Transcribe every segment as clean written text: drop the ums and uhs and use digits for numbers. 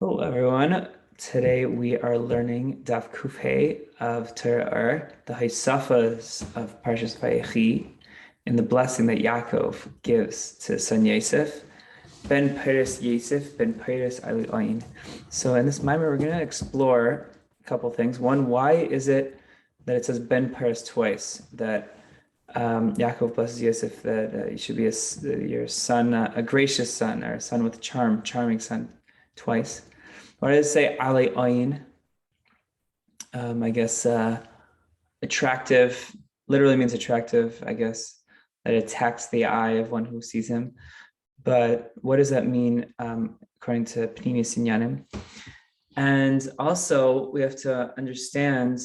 Hello, everyone. Today we are learning Daf Kufay of Torah Ohr, the Haisafas of Parshas Vayechi, in the blessing that Yaakov gives to his son Yoseph, Ben Peiris Yosef, Ben Peiris Ali Ayin. So in this mimer, we're going to explore a couple things. One, why is it that it says Ben Peiris twice? That Yaakov blesses Yosef that you should be your son, a gracious son, or a son with charming son, twice. Why does it say Ali Ayin? I guess attractive literally means attractive, I guess, that attacks the eye of one who sees him. But what does that mean according to Pnimis Inyanim? And also we have to understand,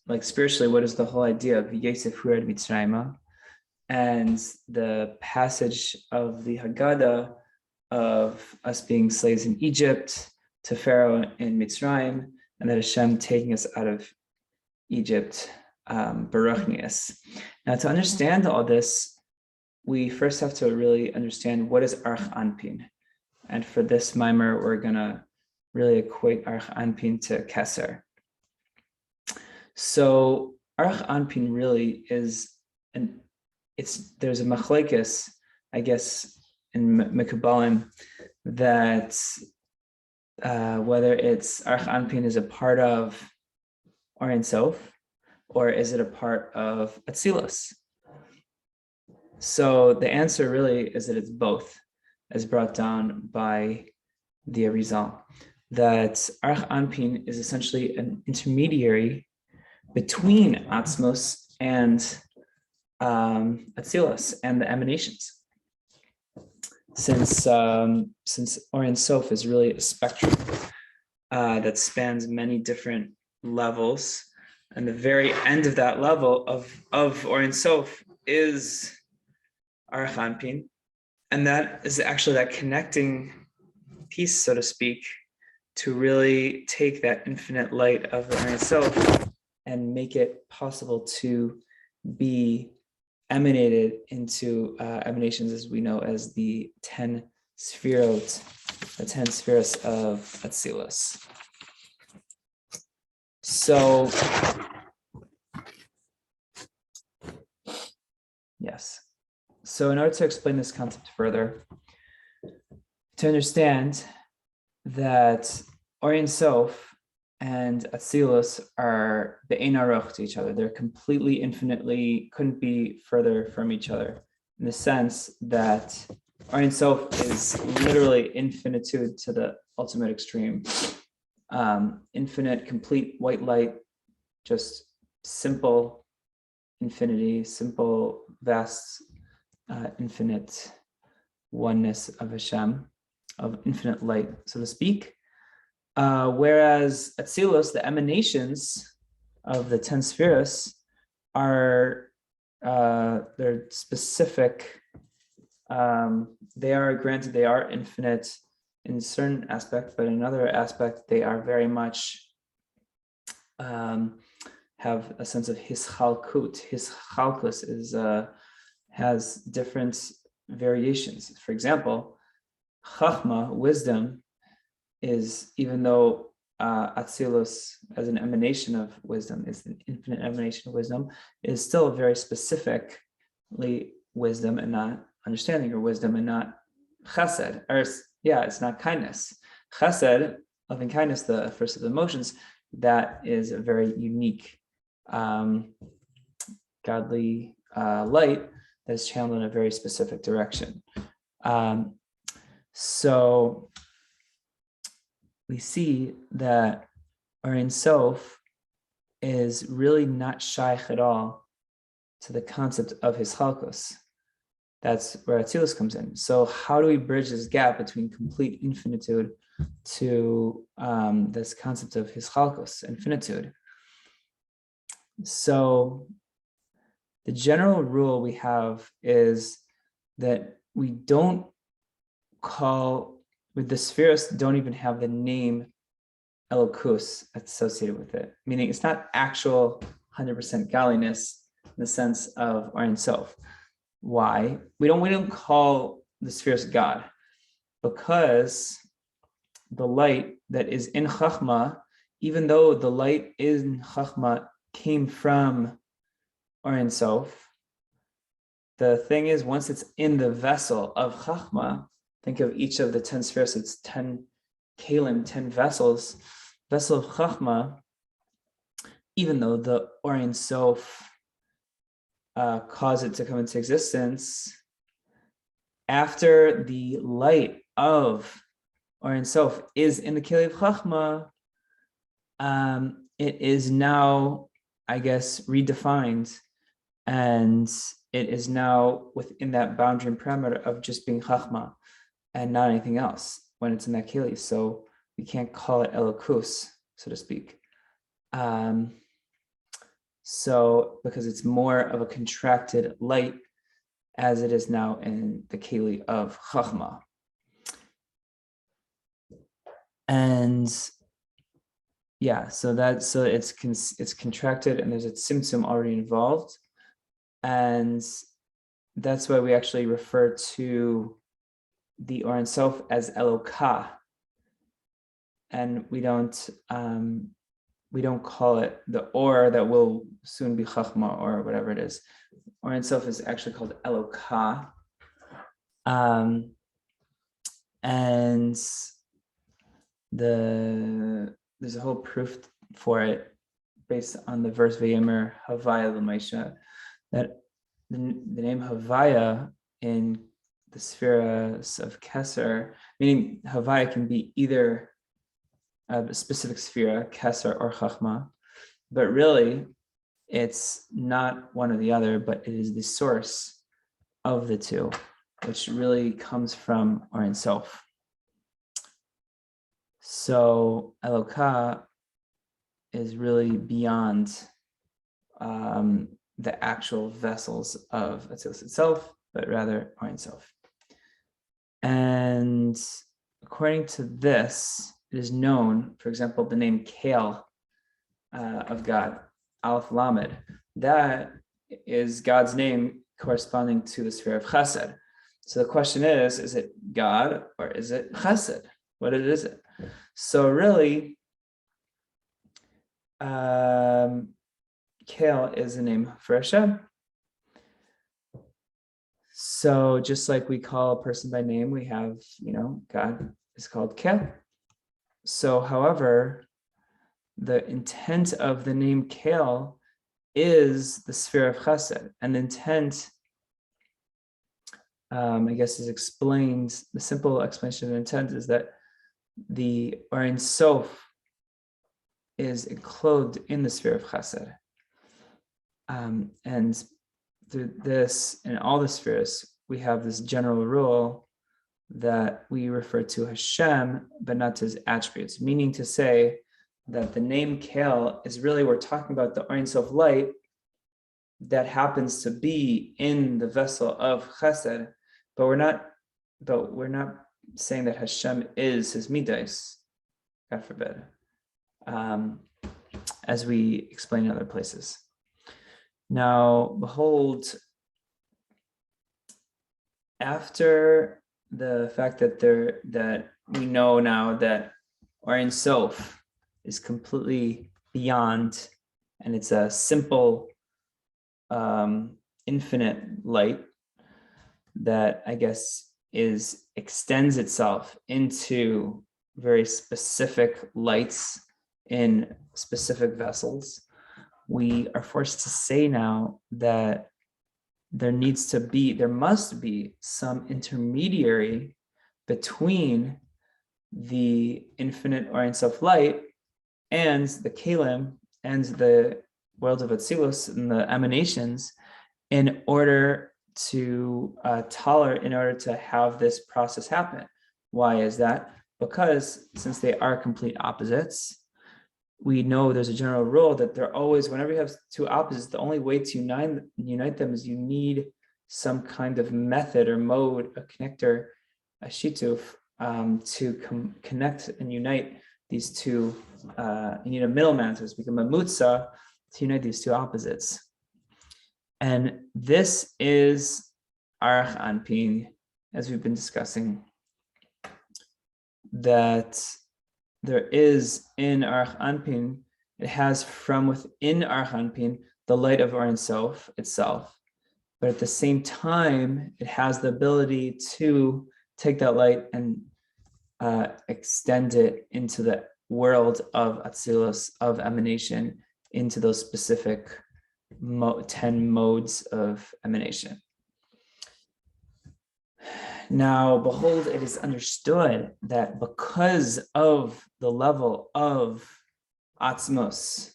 like spiritually, what is the whole idea of Yosef Hured Mitzrayim and the passage of the Haggadah of us being slaves in Egypt to Pharaoh in Mitzrayim, and that Hashem taking us out of Egypt, Baruchnius. Now, to understand all this, we first have to really understand what is Arch Anpin. And for this mimer, we're going to really equate Arch Anpin to Keser. So Arch Anpin really is, there's a machlekes, I guess, in Mekabalim, that whether it's Arch Anpin is a part of Or Sof, or is it a part of Atzilus? So the answer really is that it's both, as brought down by the Arizal, that Arch Anpin is essentially an intermediary between Atzmos and Atzilus and the emanations. Since Or Sof is really a spectrum that spans many different levels, and the very end of that level of Or Sof is Arch Anpin, and that is actually that connecting piece, so to speak, to really take that infinite light of the Or Sof and make it possible to be emanated into emanations, as we know, as the 10 sphirot, the 10 spheres of Atzilus. So, yes. So in order to explain this concept further, to understand that Or Sof and Atzilus are be'ein aruch to each other. They're completely, infinitely, couldn't be further from each other, in the sense that Or Sof is literally infinitude to the ultimate extreme. Infinite, complete white light, just simple infinity, simple, vast, infinite oneness of Hashem, of infinite light, so to speak. Whereas Atzilus, the emanations of the 10 spheres, are they're specific. They are infinite in a certain aspect, but in another aspect, they are very much have a sense of hischalkut. Hischalkus is has different variations. For example, chachma, wisdom, is, even though Atzilus, as an emanation of wisdom, is an infinite emanation of wisdom, is still very specifically wisdom and not understanding, or wisdom and not chesed, or it's not kindness. Chesed, loving kindness, the first of the emotions, that is a very unique godly light that is channeled in a very specific direction. So we see that Or Sof is really not shaykh at all to the concept of his chalkos. That's where Atzilus comes in. So how do we bridge this gap between complete infinitude to this concept of his chalkos, infinitude? So the general rule we have is that we don't with the spheres, don't even have the name Elokus associated with it, meaning it's not actual 100% godliness in the sense of Or Sof. Why? We don't call the spheres God, because the light that is in Chachma, even though the light in Chachma came from Or Ein Sof, the thing is, once it's in the vessel of Chachma, think of each of the 10 spheres, it's 10 kalim, 10 vessels, vessel of Chachma, even though the Or Ein Sof caused it to come into existence, after the light of Or Ein Sof is in the Keli of Chachma, it is now, I guess, redefined, and it is now within that boundary and parameter of just being Chachma and not anything else when it's in that Keli. So we can't call it Elokus, so to speak. So because it's more of a contracted light as it is now in the Keli of Chachma. And yeah, so it's contracted and there's a tzimtzum already involved. And that's why we actually refer to the Or Ein Sof as Elokah. And we don't call it the Or that will soon be Chachma or whatever it is. Or Ein Sof is actually called Elokah. And there's a whole proof for it based on the verse Vayemer Havaya L'Maisha, that the name Havaya in the spheres of Keser, meaning Havaya can be either a specific sphere, Keser or Chachma, but really it's not one or the other, but it is the source of the two, which really comes from Or Ein Sof. So Elokah is really beyond the actual vessels of Atzilus itself, but rather Or Ein Sof. And according to this, it is known, for example, the name Kale of God, Aleph Lamed, that is God's name corresponding to the sphere of Chesed. So the question is it God or is it Chesed? What is it? So really, Kale is a name for Hashem. So just like we call a person by name, we have, God is called Kale. So however, the intent of the name Kale is the sphere of Chesed. And the intent, I guess, is explained, the simple explanation of intent is that the Or Ein Sof is enclosed in the sphere of Chesed. And through this, in all the spheres, we have this general rule that we refer to Hashem, but not to his attributes, meaning to say that the name Kale is really, we're talking about the Or Ein Sof light that happens to be in the vessel of Chesed, but we're not saying that Hashem is his midas, God forbid, as we explain in other places. Now, behold, after the fact that we know now that Or Ein Sof is completely beyond, and it's a simple, infinite light that I guess extends itself into very specific lights in specific vessels, we are forced to say now that there must be some intermediary between the infinite Or Ein Sof light and the Kalim and the world of Atzilus and the emanations in order to have this process happen. Why is that? Because since they are complete opposites, we know there's a general rule that they're always, whenever you have two opposites, the only way to unite them is you need some kind of method or mode, a connector, a shituf, to connect and unite these two. You need a middleman, so it's become a mutza to unite these two opposites. And this is Arach Anpin, as we've been discussing, that there is in Arach Anpin, it has from within Arach Anpin the light of Or Ein Sof itself. But at the same time, it has the ability to take that light and extend it into the world of Atzilus, of emanation, into those specific 10 modes of emanation. Now, behold, it is understood that because of the level of Atzmos,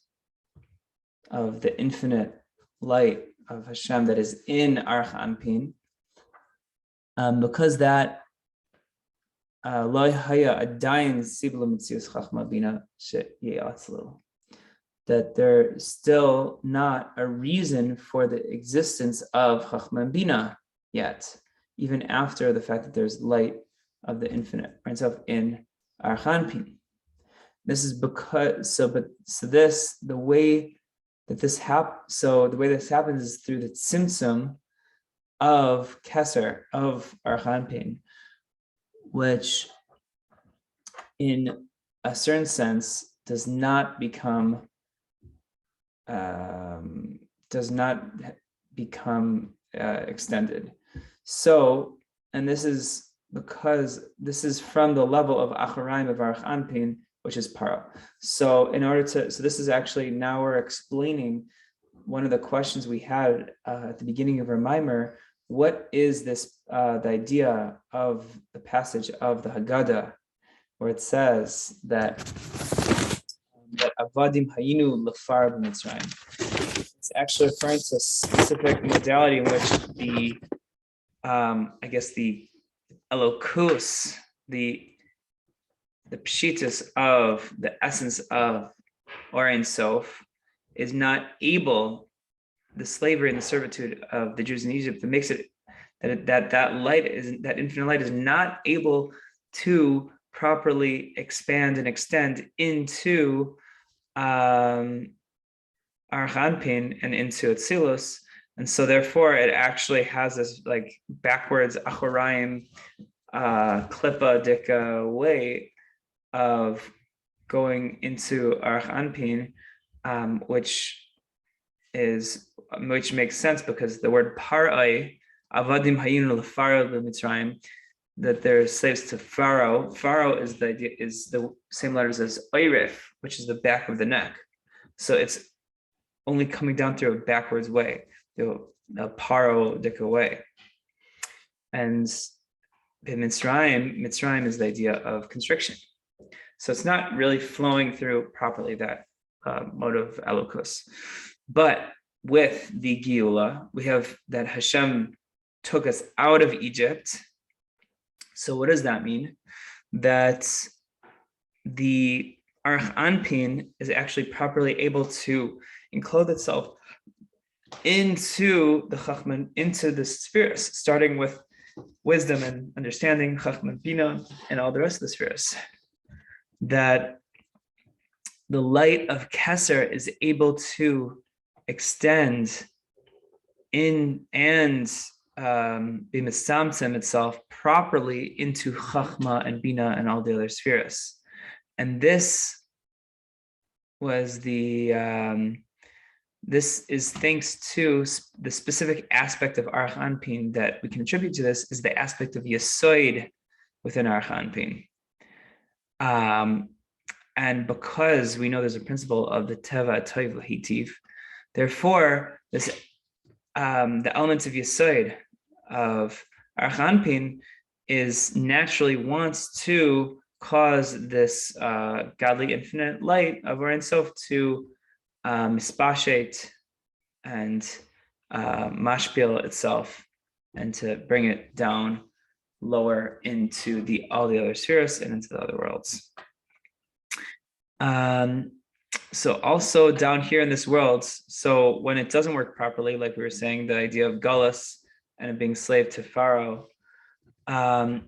of the infinite light of Hashem that is in Arach Anpin, because that lo haya adayin sibla mitzius chachma bina she'yatzlu, that there's still not a reason for the existence of chachma and bina yet, even after the fact that there's light of the infinite itself in Arach Anpin. This is because the way this happens is through the tzimtzum of Keser, of Arach Anpin, which in a certain sense does not become extended. So, and this is because this is from the level of Acharayim of Arach Anpin, which is Paro. So this is actually, now we're explaining one of the questions we had at the beginning of our mimer. What is this, the idea of the passage of the Haggadah, where it says that Avadim Hayinu Lefar b'Mitzrayim? It's actually referring to a specific modality in which the Elokus, the pshitus of the essence of Or Ein Sof is not able, the slavery and the servitude of the Jews in Egypt, that makes it that infinite light is not able to properly expand and extend into Arach Anpin and into Atzilus. And so therefore it actually has this like backwards Achorayim Klippa Dika way of going into Arach Anpin, which makes sense because the word Parai, Avadim Hayinu Lefaro b'Mitzrayim, that they're slaves to Pharaoh. Pharaoh is the same letters as Oirif, which is the back of the neck. So it's only coming down through a backwards way, the Paro Dika way. And Mitzrayim is the idea of constriction. So it's not really flowing through properly that mode of Elokus. But with the Geula, we have that Hashem took us out of Egypt. So what does that mean? That the Arach Anpin is actually properly able to enclose itself into the Cahnman, into the spheres, starting with wisdom and understanding, Cahnman, Bina, and all the rest of the spheres. That the light of Keser is able to extend in and be misamtzem itself properly into Chachma and Bina and all the other spheres. And this was this is thanks to the specific aspect of Arach Anpin that we can attribute to this, is the aspect of Yesoid within Arach Anpin. And because we know there's a principle of the Teva Toiv Lahitiv, therefore this the elements of Yesoid of Arach Anpin is naturally wants to cause this godly infinite light of Or Ein Sof to mispashet and mashpil itself, and to bring it down lower into all the other spheres and into the other worlds. So also down here in this world, so when it doesn't work properly, like we were saying, the idea of Gullus and being slave to Pharaoh,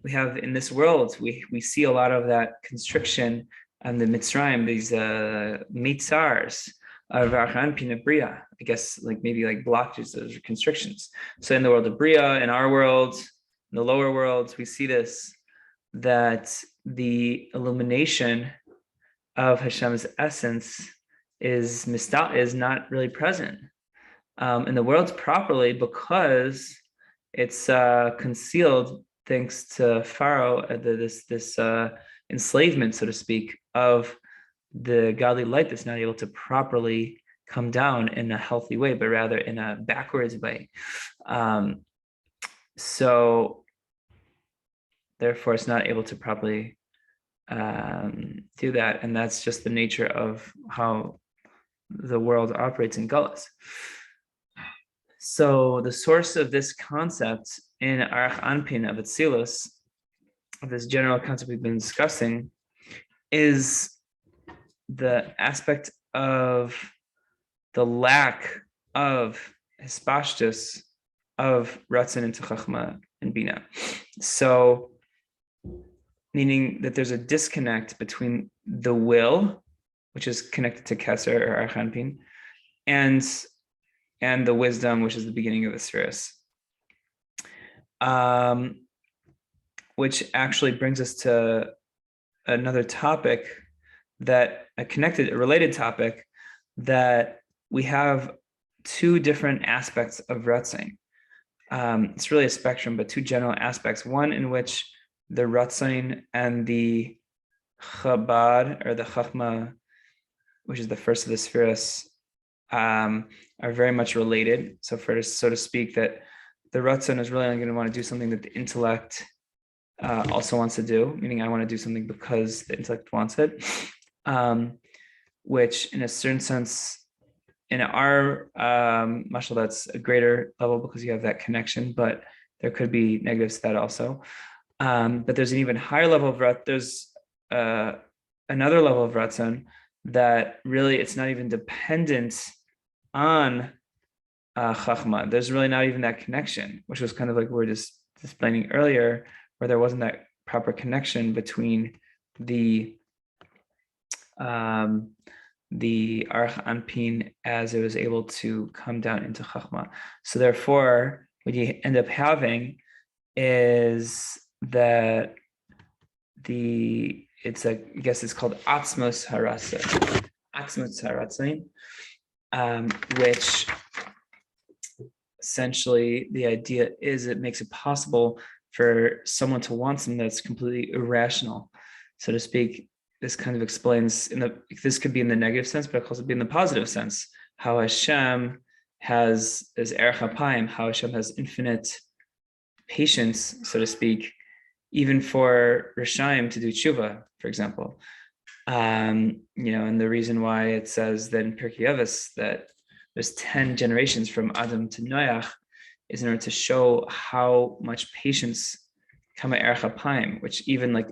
we have in this world, we see a lot of that constriction and the Mitzrayim, these mitzars of Arach Anpin Bria, I guess maybe blockages, those are constrictions. So in the world of Bria, in our world, in the lower worlds, we see this, that the illumination of Hashem's essence is not really present in the world properly, because it's concealed thanks to Pharaoh, this enslavement, so to speak, of the godly light that's not able to properly come down in a healthy way, but rather in a backwards way. So therefore, it's not able to properly do that. And that's just the nature of how the world operates in Gullus. So the source of this concept in Arach Anpin of Atzilus, of this general concept we've been discussing, is the aspect of the lack of hispashtus of Ratzon into Chachma and Bina. So, meaning that there's a disconnect between the will, which is connected to Keser or Arach Anpin, and the wisdom, which is the beginning of the spheres. Which actually brings us to another topic, that a related topic, that we have two different aspects of Ratzon. It's really a spectrum, but two general aspects. One in which the Ratzon and the Chabad, or the Chachma, which is the first of the spheres, are very much related. So to speak, that the Ratzon is really only going to want to do something that the intellect also wants to do, meaning I want to do something because the intellect wants it, which in a certain sense, in our mashal, that's a greater level because you have that connection, but there could be negatives to that also. But there's an even higher level of there's another level of Ratzon that really it's not even dependent on Chachma. There's really not even that connection, which was kind of like we were just explaining earlier, where there wasn't that proper connection between the Arach Anpin as it was able to come down into Chachma. So therefore, what you end up having is that I guess it's called Atzmos Haratzon, which essentially the idea is it makes it possible for someone to want something that's completely irrational, so to speak. This kind of explains, this could be in the negative sense, but it could also be in the positive sense, how Hashem has Erech HaPayim, how Hashem has infinite patience, so to speak, even for Rishayim to do tshuva, for example. And the reason why it says that in Pirkei Avos that there's 10 generations from Adam to Noach is in order to show how much patience Kama Erech HaPayim, which even like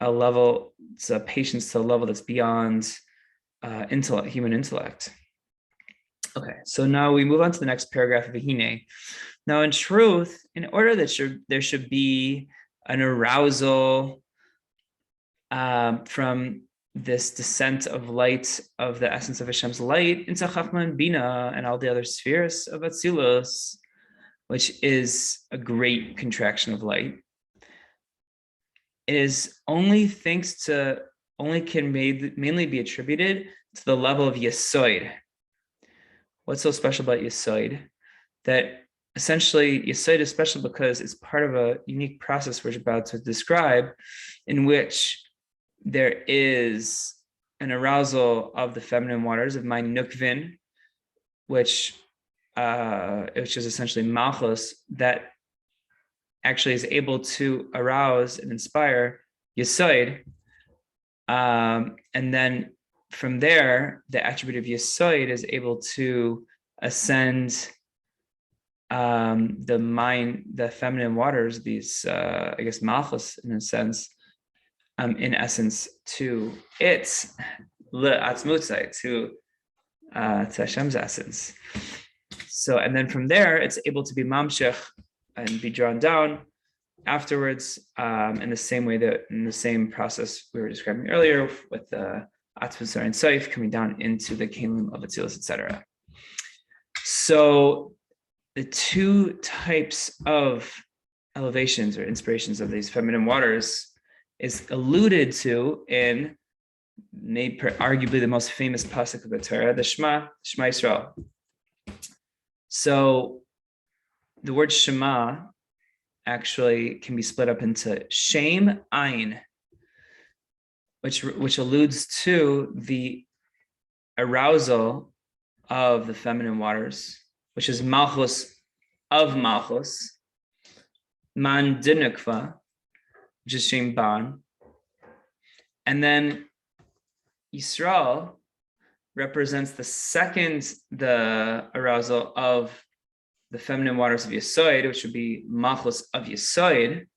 it's a patience to a level that's beyond human intellect. Okay, so now we move on to the next paragraph of Vihine. Now, in truth, in order that there should be an arousal from this descent of light, of the essence of Hashem's light, into Chachma and Bina and all the other spheres of Atzilus, which is a great contraction of light, it is only can mainly be attributed to the level of Yesoid. What's so special about Yesoid? That essentially Yesoid is special because it's part of a unique process we're about to describe, in which there is an arousal of the feminine waters of my Nukvin, which is essentially Malchus, that actually is able to arouse and inspire Yesoid. And then from there, the attribute of Yesoid is able to ascend the feminine waters, these, Malchus in a sense, in essence, to its Le'atzmutzai, to Hashem's essence. So, and then from there, it's able to be mamshech and be drawn down afterwards, in the same process we were describing earlier with the Atzmusar and Saif coming down into the Cahnman of Atzilus, etc. So the two types of elevations or inspirations of these feminine waters is alluded to in arguably the most famous pasuk of the Torah, the Shema Yisrael. So the word Shema actually can be split up into Shem Ayin, which alludes to the arousal of the feminine waters, which is Malchus of Malchus, Man Dinukva, which is Shem Ban, and then Yisrael represents the arousal of the feminine waters of Yesod, which would be Malchus of Yesod.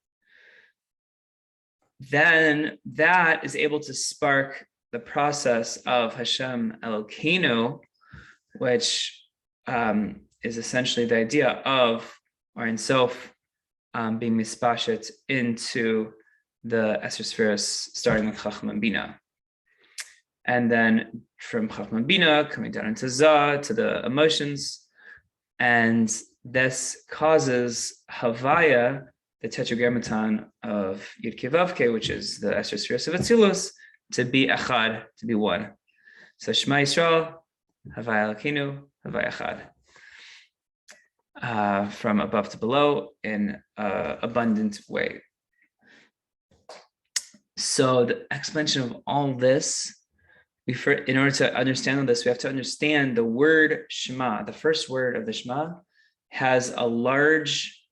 Then that is able to spark the process of Hashem Elokeinu, which is essentially the idea of Ein Sof being mispashet into the Esser Spheres, starting with Cahnman Bina. And then from Cahnman Bina, coming down into Zah, to the emotions. And this causes Havaya, the tetragrammaton of Yud Kei Vav Kei, which is the Esser Spheres of Atzilus, to be Echad, to be one. So Shema Yisrael, Havaya Elokeinu, Havaya Echad. From above to below in an abundant way. So the explanation of all this, in order to understand all this, we have to understand the word Shema. The first word of the Shema has a large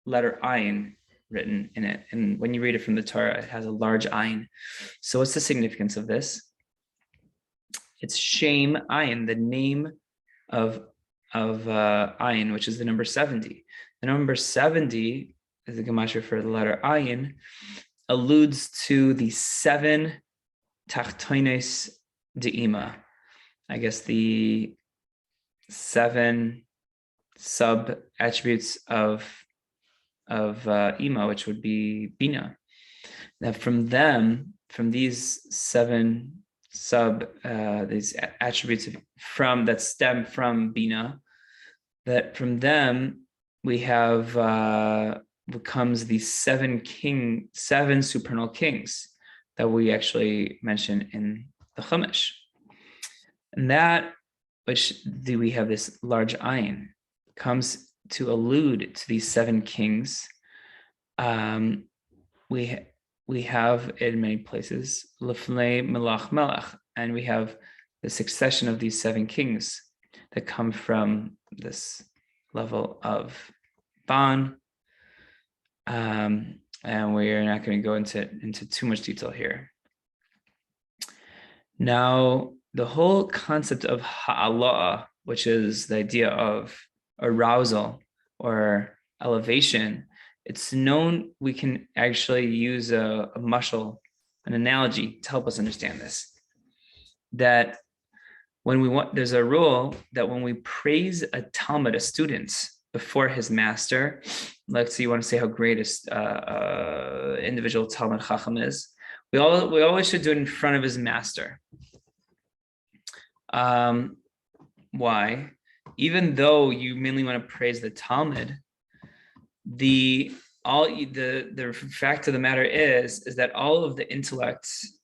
letter Ayin written in it. And when you read it from the Torah, it has a large Ayin. So what's the significance of this? It's Shem Ayin, the name of Ayin, which is the number 70. The number 70, as the Gematria for the letter Ayin, alludes to the 7 Tachtoines De'ima. I guess the 7 sub attributes of Ima, which would be Bina. Now from these 7 these attributes that stem from Bina, that from them we have becomes the 7 supernal kings that we actually mention in the Chumash. And that which we have this large ayin comes to allude to these 7 kings. We have in many places Lefnei Melach Melech, and we have the succession of these 7 kings that come from this level of Ban. And we're not going to go into too much detail here. Now, the whole concept of ha'ala, which is the idea of arousal or elevation, it's known, we can actually use a mashal, an analogy to help us understand this. That there's a rule that when we praise a Talmud, a student, before his master, let's say you want to say how great individual Talmud Chacham is, we always should do it in front of his master. Why? Even though you mainly want to praise the Talmud, the fact of the matter is that all of the intellects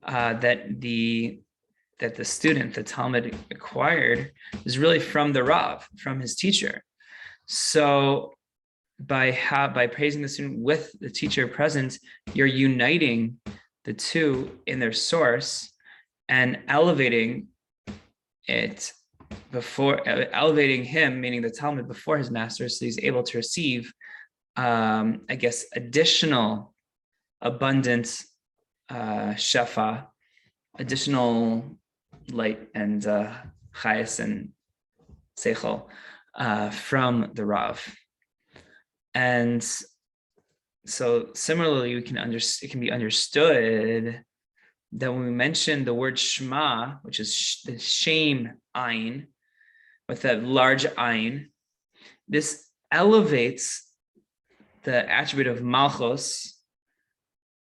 that the student, the Talmud, acquired is really from the Rav, from his teacher. So by praising the student with the teacher present, you're uniting the two in their source and elevating him, meaning the Talmud, before his master, so he's able to receive, additional abundant shefa, additional light and chayas and seichel from the Rav. And so similarly, it can be understood that when we mention the word Shema, which is the Shem Ayin, with that large Ayin, this elevates the attribute of Malchus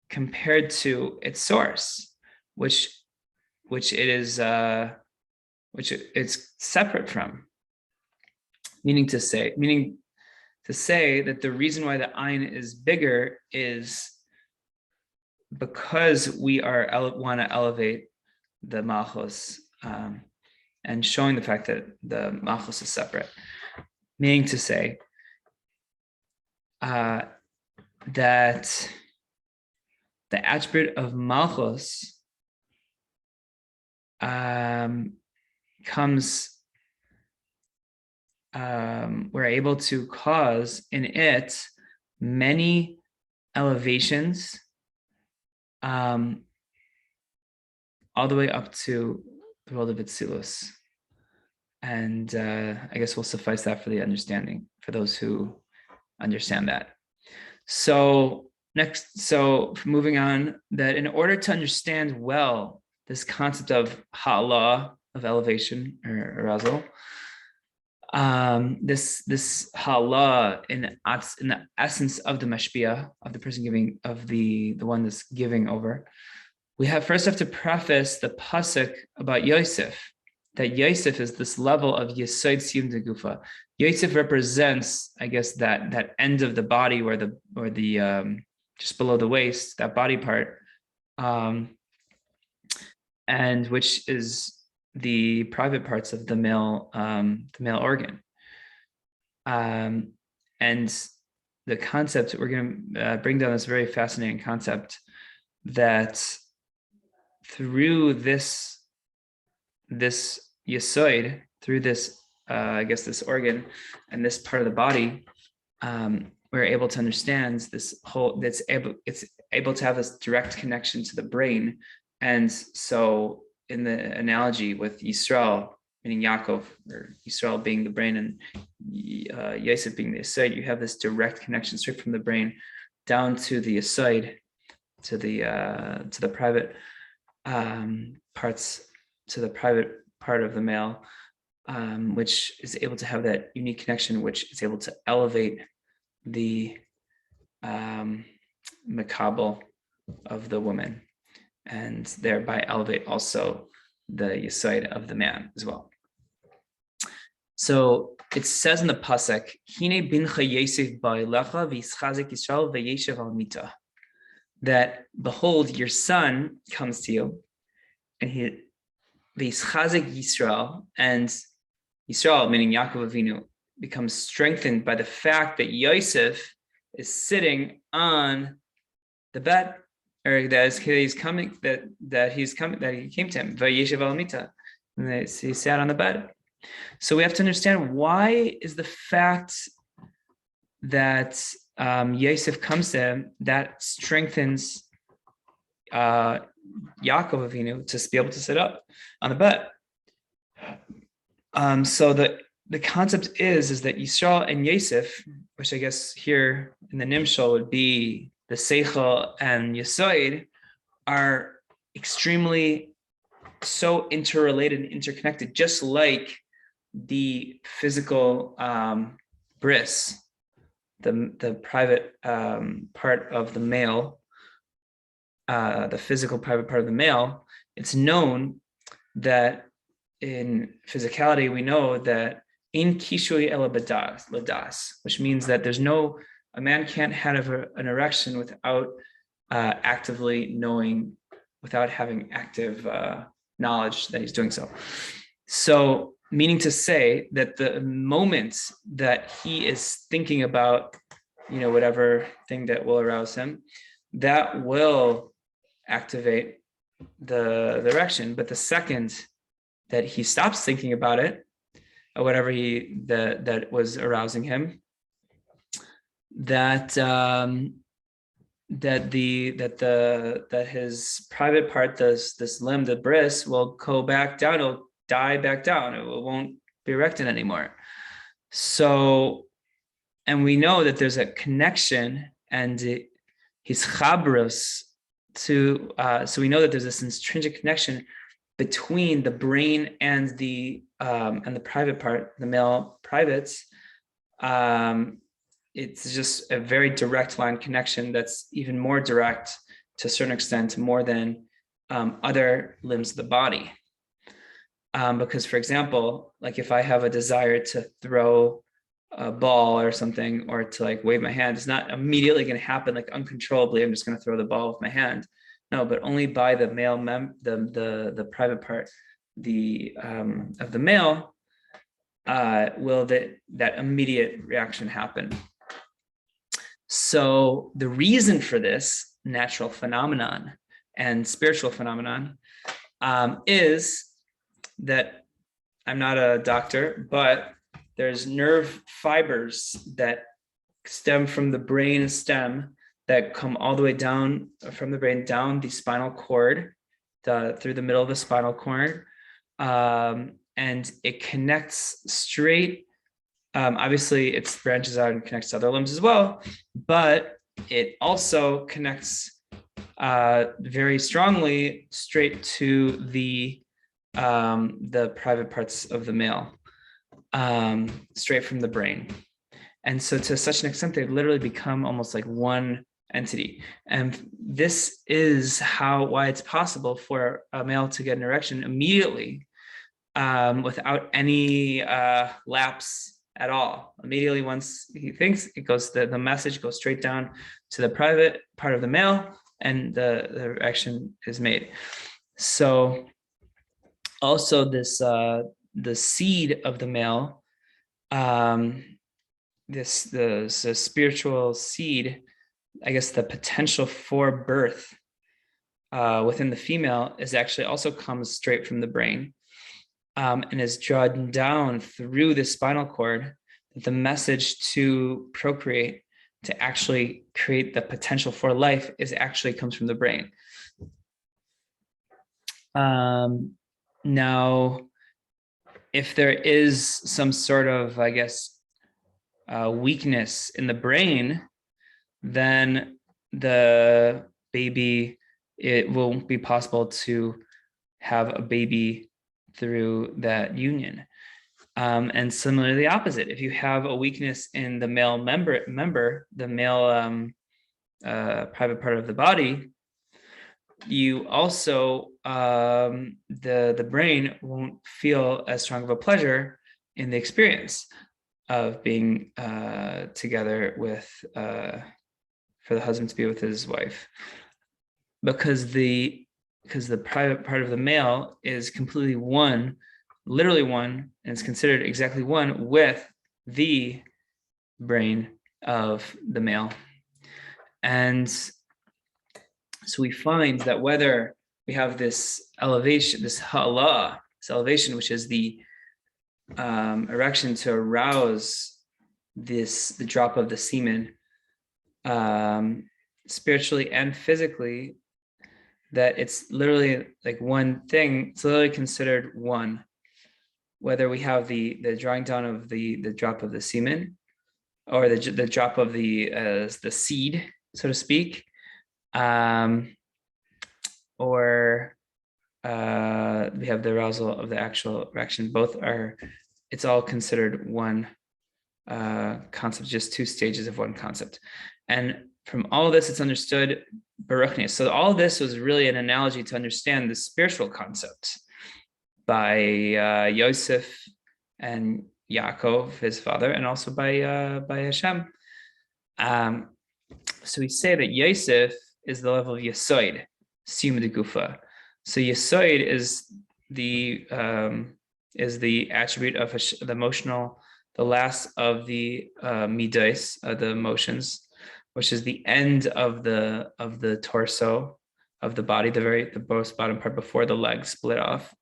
compared to its source, which it's separate from. Meaning to say that the reason why the Ayin is bigger is because we want to elevate the Malchus, and showing the fact that the Malchus is separate, meaning to say that the attribute of Malchus comes, we're able to cause in it many elevations, all the way up to the world of Itzilus. And I guess we'll suffice that for the understanding, for those who understand that. So moving on, that in order to understand well this concept of ha'ala, of elevation or arousal, this ha'ala in the essence of the mashpia, of the person giving, of the one that's giving over, we have to preface the pasuk about Yoseph, that Yoseph is this level of Yesod Siyum de Gufa. Yoseph represents, I guess, that end of the body where the just below the waist, that body part, and which is the private parts of the male organ. And the concept, we're going to bring down this very fascinating concept that through this Yesod, through this, I guess, this organ and this part of the body, we're able to understand this whole, it's able to have this direct connection to the brain. And so in the analogy with Yisrael, meaning Yaakov, or Yisrael being the brain and Yosef being the Yesod, you have this direct connection straight from the brain down to the Yesod, to the private parts, to the private part of the male, which is able to have that unique connection, which is able to elevate the makabel of the woman, and thereby elevate also the Yesod of the man as well. So it says in the pasuk, "Hine bincha Yosef ba'elecha v'yischazek Yisrael v'yeshev al mita," that behold, your son comes to you, and he v'yischazek Yisrael, and Yisrael, meaning Yaakov Avinu, becomes strengthened by the fact that Yosef is sitting on the bed, or that he came to him. Vayeshev al mita, and he sat on the bed. So we have to understand, why is the fact that Yosef comes to him that strengthens Yaakov Avinu to be able to sit up on the bed. So the concept is that Yisrael and Yosef, which I guess here in the Nimshal would be the Seichel and Yesod, are extremely so interrelated and interconnected, just like the physical bris, the private part of the male, the physical private part of the male. It's known that in physicality, we know that in kishui ela ladas, which means that a man can't have an erection without actively knowing, without having active knowledge that he's doing so. So, meaning to say that the moment that he is thinking about, whatever thing that will arouse him, that will activate the erection. But the second that he stops thinking about it, or whatever that was arousing him, that his private part, this limb, the bris, will go back down. It'll die back down. It won't be erected anymore. So, and we know that there's a connection, and his chabrus to. So we know that there's this intrinsic connection between the brain and the private part, the male privates. It's just a very direct line connection that's even more direct to a certain extent, more than other limbs of the body. Because, for example, like if I have a desire to throw a ball or something, or to wave my hand, it's not immediately going to happen uncontrollably. I'm just going to throw the ball with my hand. No, but only by the male the private part of the male will that immediate reaction happen. So the reason for this natural phenomenon and spiritual phenomenon is that I'm not a doctor, but there's nerve fibers that stem from the brain stem that come all the way down from the brain down the spinal cord, through the middle of the spinal cord, and it connects straight. Obviously, it branches out and connects to other limbs as well, but it also connects very strongly straight to the private parts of the male, straight from the brain. And so to such an extent, they literally become almost like one entity. And this is why it's possible for a male to get an erection immediately, without any lapse at all. Immediately, once he thinks, it goes, the message goes straight down to the private part of the male, and the erection is made. So also this the seed of the male, the spiritual seed, I guess the potential for birth within the female is actually also comes straight from the brain, and is drawn down through the spinal cord. The message to procreate, to actually create the potential for life, comes from the brain. Now, if there is some sort of, I guess, weakness in the brain, then the baby, it won't be possible to have a baby through that union. And similarly, the opposite. If you have a weakness in the male member, the male private part of the body, you also the brain won't feel as strong of a pleasure in the experience of being together with for the husband to be with his wife, because the private part of the male is completely one, literally one, and it's considered exactly one with the brain of the male. And so we find that whether we have this elevation, this ha'ala, this elevation, which is the erection to arouse the drop of the semen, spiritually and physically, that it's literally like one thing. It's literally considered one, whether we have the drawing down of the drop of the semen, or the drop of the seed, so to speak, or we have the arousal of the actual erection. Both are, it's all considered one concept, just two stages of one concept. And from all of this, it's understood baruchnis. So all of this was really an analogy to understand the spiritual concept by Yoseph and Yaakov, his father, and also by Hashem. So we say that Yoseph is the level of Yesoid, Siyum de Gufa. So Yesoid is the attribute of the emotional, the last of the midos, the emotions, which is the end of the torso of the body, the most bottom part before the legs split off,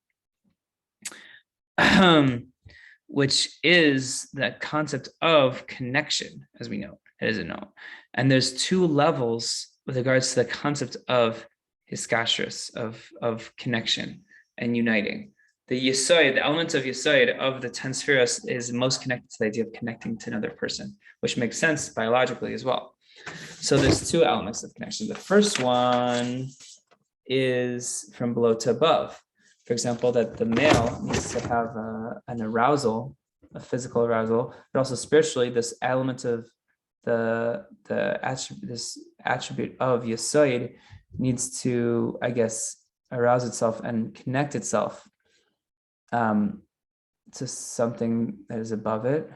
which is that concept of connection, as we know. It is a known. And there's two levels with regards to the concept of hiskashrus, of connection and uniting. The Yesoid, the element of Yesoid of the 10 spheres is most connected to the idea of connecting to another person, which makes sense biologically as well. So there's two elements of connection. The first one is from below to above. For example, that the male needs to have an arousal, a physical arousal, but also spiritually, this element of this attribute of Yesoid needs to, I guess, arouse itself and connect itself to something that is above it.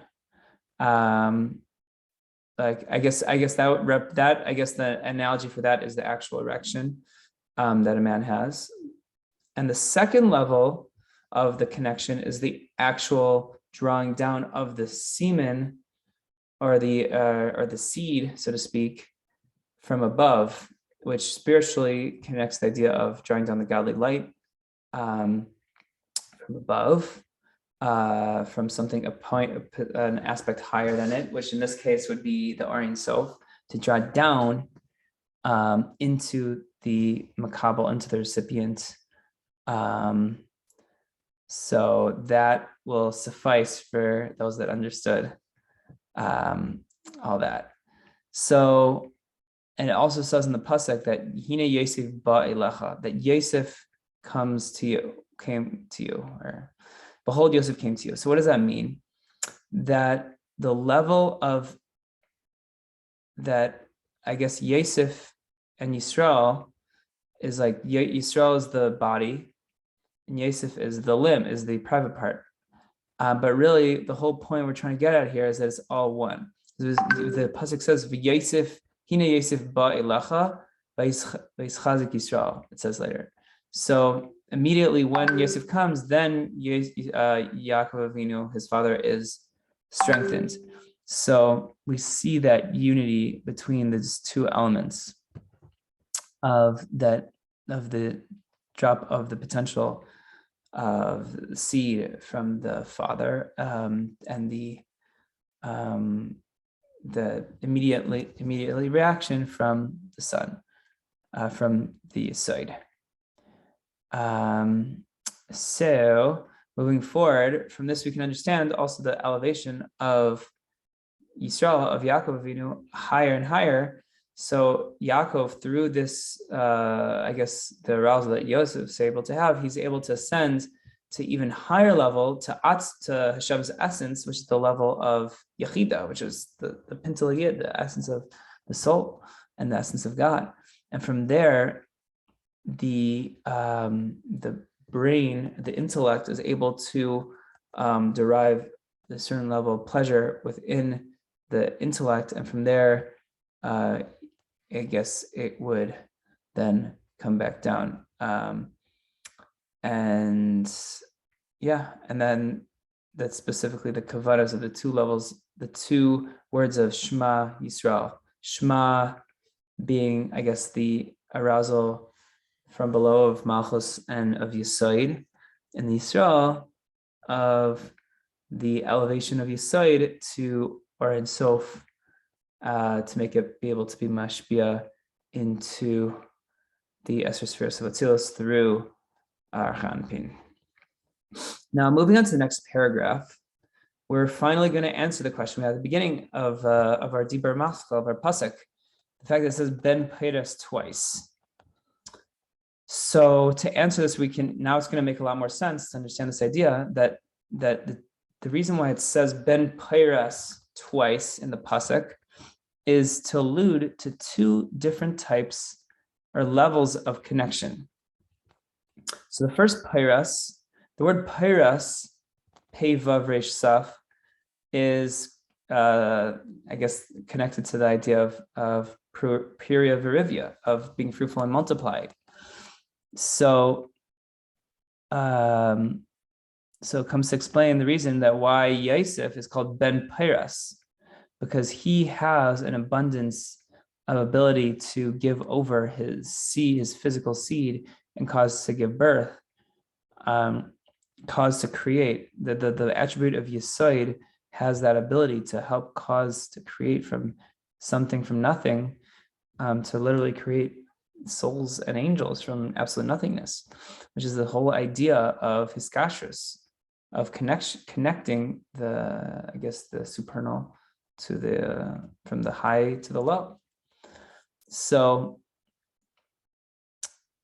Like I guess the analogy for that is the actual erection. that a man has. And the second level of the connection is the actual drawing down of the semen or the seed, so to speak, from above, which spiritually connects the idea of drawing down the godly light from above, from something, an aspect higher than it, which in this case would be the Or Ein Sof, to draw down into the makabel, into the recipient. So that will suffice for those that understood all that. So, and it also says in the pasuk that Hine Yosef ba elecha, that Yosef came to you, or behold, Yosef came to you. So what does that mean? That the level of that, I guess, Yosef and Yisrael is like, Yisrael is the body, and Yosef is the limb, is the private part. But really, the whole point we're trying to get at here is that it's all one. The pasuk says, "V'Yosef hine Yosef ba elecha v'yischazik Yisrael." It says later. So immediately when Yosef comes, then Yaakov Avinu, his father, is strengthened. So we see that unity between these two elements of the drop of the potential of seed from the father and the immediately reaction from the son, from the side. So moving forward from this, we can understand also the elevation of Yisrael, of Yaakov Avinu, higher and higher. So Yaakov, through this, I guess, the arousal that Yosef is able to have, he's able to ascend to even higher level, to Hashem's essence, which is the level of Yechida, which is the Pintel Yid, the essence of the soul and the essence of God. And from there, the brain, the intellect, is able to derive a certain level of pleasure within the intellect, and from there, I guess it would then come back down. And then that's specifically the kavadas of the two levels, the two words of Shema Yisrael. Shema being, I guess, the arousal from below of Malchus and of Yesod, and the Yisrael of the elevation of Yesod to Or Ein Sof, to make it be able to be mashpia into the Esher Spheres of Atzilus through Cahnman. Now, moving on to the next paragraph, we're finally going to answer the question we had at the beginning of our Dibur Machzal, of our pasuk, the fact that it says Ben Peiras twice. So to answer this, it's going to make a lot more sense to understand this idea that the reason why it says Ben Peiras twice in the pasuk is to allude to two different types or levels of connection. So the first Peiras, the word Peiras, Pei Vav Resh Saf, is I guess connected to the idea of Puria Virivia, of being fruitful and multiplied. So so it comes to explain the reason that why Yosef is called Ben Peiras, because he has an abundance of ability to give over his seed, his physical seed, and cause to give birth, cause to create. The attribute of Yesod has that ability to help cause to create from something from nothing, to literally create souls and angels from absolute nothingness, which is the whole idea of hiskashrus, of connecting the supernal to from the high to the low. So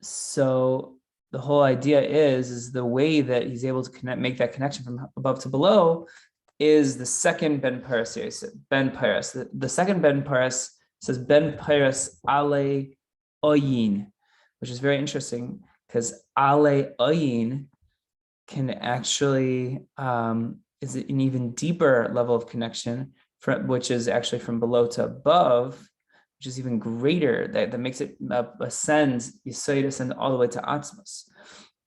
the whole idea is the way that he's able to make that connection from above to below is the second Ben Peiras. Ben Peiras. The second Ben Peiras says Ben Peiras Ale Oyin, which is very interesting because Ale Oyin can actually is an even deeper level of connection, which is actually from below to above, which is even greater, that makes it ascend all the way to Atzmos.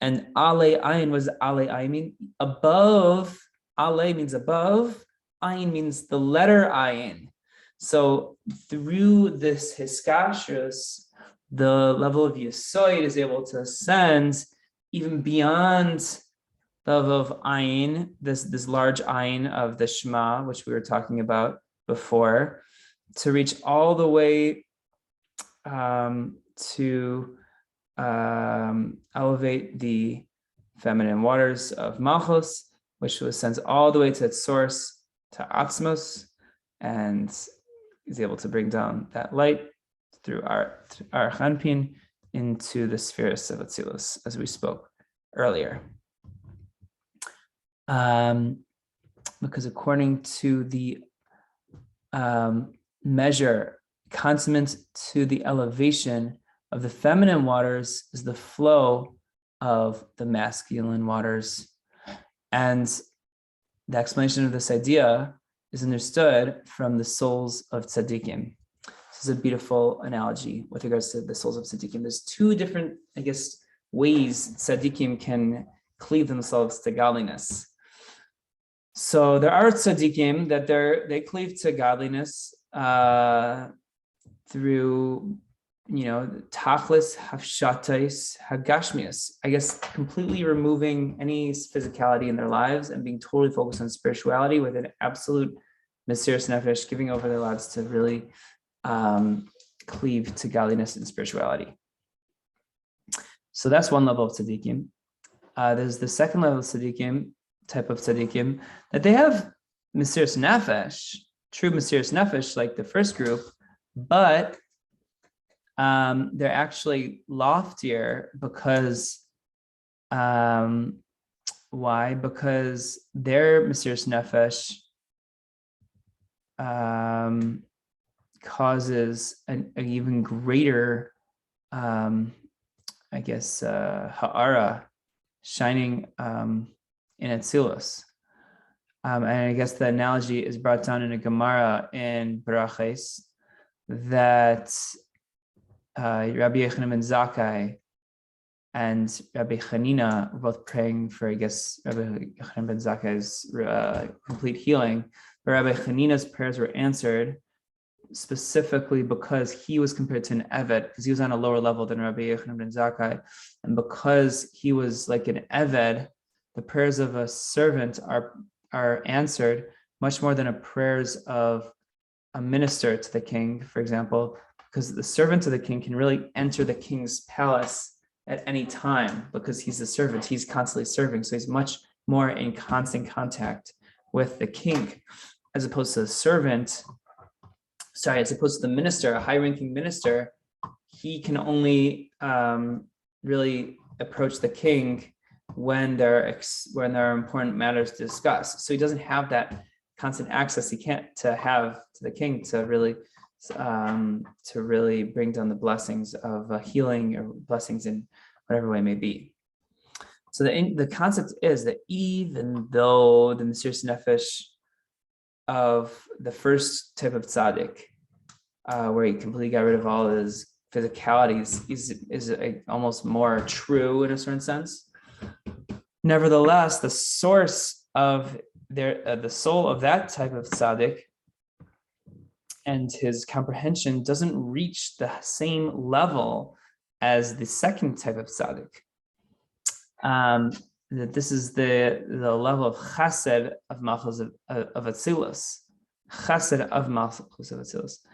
And Ale Ayin, was Ale Ayin mean? Above. Ale means above. Ayin means the letter Ayin. So through this hiskashrus, the level of Yisoid is able to ascend even beyond the level of Ayin, this large Ayin of the Shema, which we were talking about before, to reach all the way to elevate the feminine waters of Malchus, which ascends all the way to its source, to Atzmos, and is able to bring down that light through our Chanpin into the spheres of Atzilus, as we spoke earlier. Because according to the measure consonant to the elevation of the feminine waters is the flow of the masculine waters. And the explanation of this idea is understood from the souls of tzaddikim. This is a beautiful analogy with regards to the souls of tzaddikim. There's two different, ways tzaddikim can cleave themselves to godliness. So there are tzaddikim that they cleave to godliness through, tachlis hafshatais hagashmias. Completely removing any physicality in their lives and being totally focused on spirituality with an absolute mesiras nefesh, giving over their lives to really cleave to godliness and spirituality. So that's one level of tzaddikim. There's the second level of tzaddikim, type of tzaddikim, that they have mesiras nefesh, true mesiras nefesh, like the first group, but they're actually loftier because why? Because their mesiras nefesh causes an even greater, ha'ara, shining in Atzilus. And I guess the analogy is brought down in a Gemara in Baraches that Rabbi Yochanan ben Zakkai and Rabbi Chanina were both praying for, Rabbi Yochanan ben Zakkai's complete healing. But Rabbi Chanina's prayers were answered specifically because he was compared to an Eved, because he was on a lower level than Rabbi Yochanan ben Zakkai. And because he was like an Eved, the prayers of a servant are answered much more than the prayers of a minister to the king, for example, because the servant of the king can really enter the king's palace at any time because he's the servant. He's constantly serving. So he's much more in constant contact with the king, as opposed to the minister, a high-ranking minister. He can only really approach the king when there are important matters to discuss. So he doesn't have that constant access. He can't have to the king to really bring down the blessings of healing or blessings in whatever way it may be. So the concept is that even though the mesiras nefesh of the first type of tzaddik, where he completely got rid of all his physicalities, is almost more true in a certain sense. Nevertheless, the source of the soul of that type of tzaddik and his comprehension doesn't reach the same level as the second type of tzaddik. That this is the level of chesed of Malchus of Atzilus. Chesed of Malchus of Atzilus.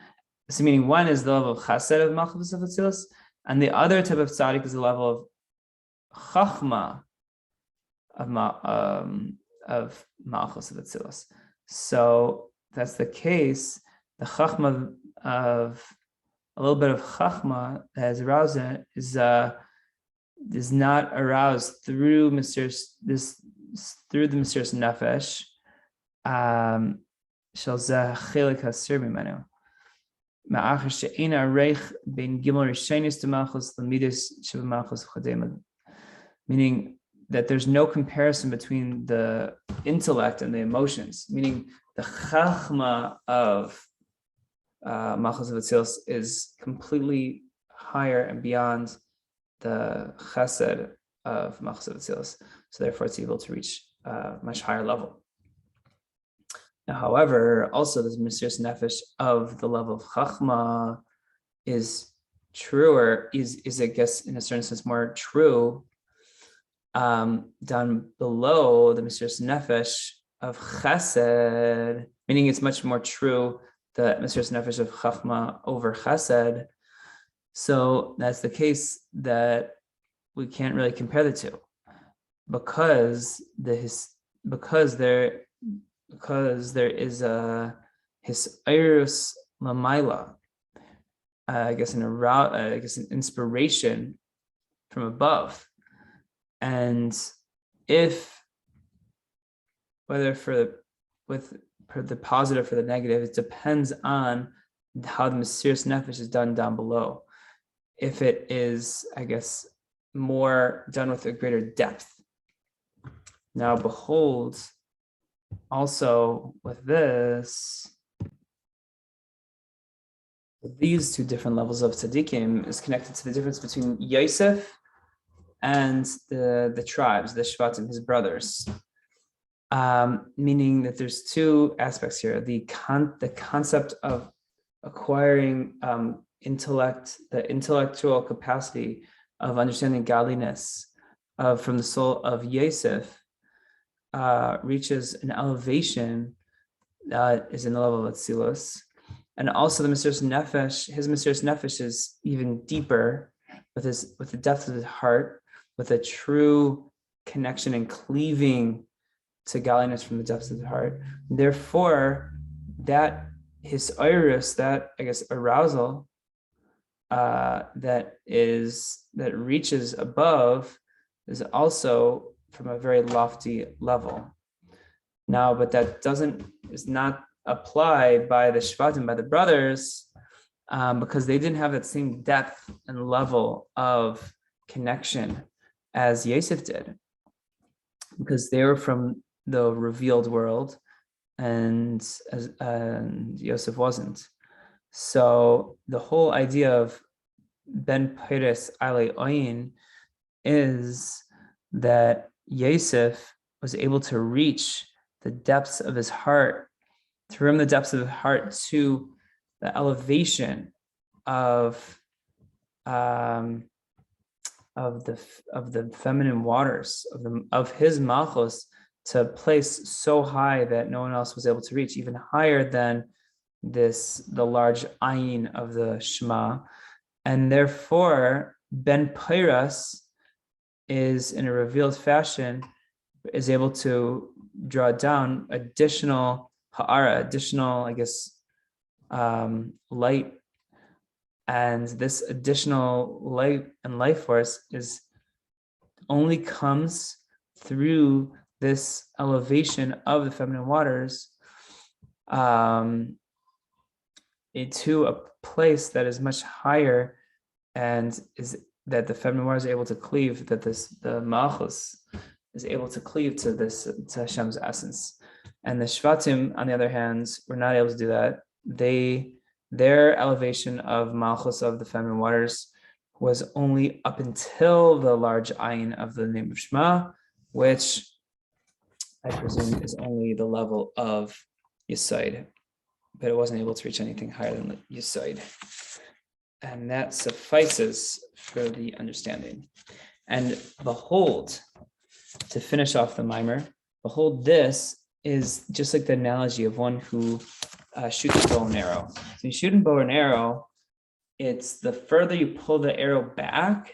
So meaning one is the level of chesed of Malchus of Atzilus, and the other type of tzaddik is the level of chachma of Malchus of Atzilus. So if that's the case, the chachma of a little bit of chachma that is aroused in it is not aroused through the mesiras nefesh. Shel zeh chelik hasir mimenu. Ma'achar she'ena reich ben gimel rishonis to Malchus l'midas sheba Malchus chadema. Meaning that there's no comparison between the intellect and the emotions. Meaning the chachma of Malchus of Atzilus is completely higher and beyond the chesed of Malchus of Atzilus. So therefore it's able to reach a much higher level. Now, however, also this Mesiras Nefesh of the level of Chachma is truer, is I guess in a certain sense more true down below the Mesiras Nefesh of Chesed, meaning it's much more true, the Mesiras Nefesh of Chachma over Chesed. So that's the case that we can't really compare the two, because there is a Hisairus Lamaila, I guess an inspiration from above. And if whether for the positive or the negative, it depends on how the Mesiras Nefesh is done down below. If it is, I guess, more done with a greater depth. Now, behold, also with this, these two different levels of tzaddikim is connected to the difference between Yoseph and the tribes, the Shvatim, his brothers. Meaning that there's two aspects here: the concept of acquiring intellect, the intellectual capacity of understanding godliness from the soul of Yoseph reaches an elevation that is in the level of Atzilus. And also the Mesiras Nefesh, his Mesiras Nefesh is even deeper with the depth of his heart, with a true connection and cleaving to godliness from the depths of the heart. Therefore, that his iris, that I guess arousal that reaches above, is also from a very lofty level. Now, but that is not applied by the Shvatim, by the brothers, because they didn't have that same depth and level of connection as Yosef did, because they were from the revealed world, and Yosef wasn't. So the whole idea of Ben Peres Ale Oyin is that Yosef was able to reach the depths of his heart, to rim the depths of his heart to the elevation of the feminine waters of his malchus, to a place so high that no one else was able to reach, even higher than the large ayin of the Shema. And therefore Ben Peiras is, in a revealed fashion, is able to draw down additional ha'ara, additional, I guess, light. And this additional light and life force only comes through this elevation of the feminine waters into a place that is much higher, and is that the feminine waters are able to cleave, that the malchus is able to cleave to Hashem's essence. And the Shvatim, on the other hand, were not able to do that. Their elevation of malchus of the feminine waters was only up until the large ayin of the name of Shema, which I presume is only the level of Yesod, but it wasn't able to reach anything higher than Yesod. And that suffices for the understanding. And behold, to finish off the mimer, behold, this is just like the analogy of one who shoots a bow and arrow. So you shoot a bow and arrow, it's the further you pull the arrow back,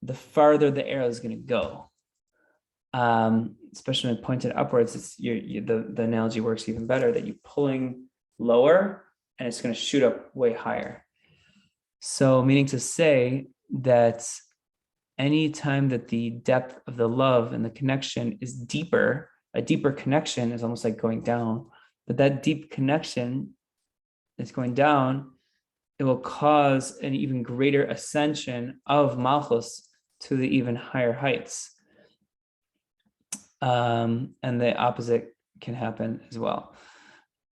the farther the arrow is going to go. Especially when pointed upwards, the analogy works even better, that you're pulling lower and it's going to shoot up way higher. So meaning to say that any time that the depth of the love and the connection is deeper, a deeper connection is almost like going down, but that deep connection is going down, it will cause an even greater ascension of Malchus to the even higher heights. And the opposite can happen as well.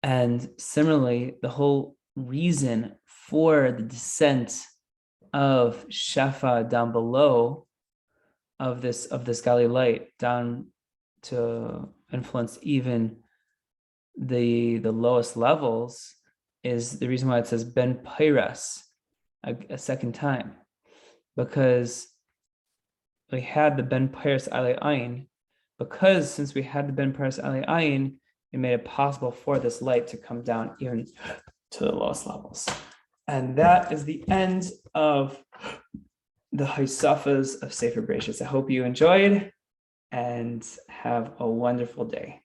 And similarly, the whole reason for the descent of Shefa down below, of this Gali light down to influence even the lowest levels, is the reason why it says Ben Pyras a second time, because we had the Ben Pyras Ale Ayin, because since we had the Ben Pyras Ale Ayin, it made it possible for this light to come down even to the lowest levels. And that is the end of the Haisafas of Sefer Bereshis. I hope you enjoyed and have a wonderful day.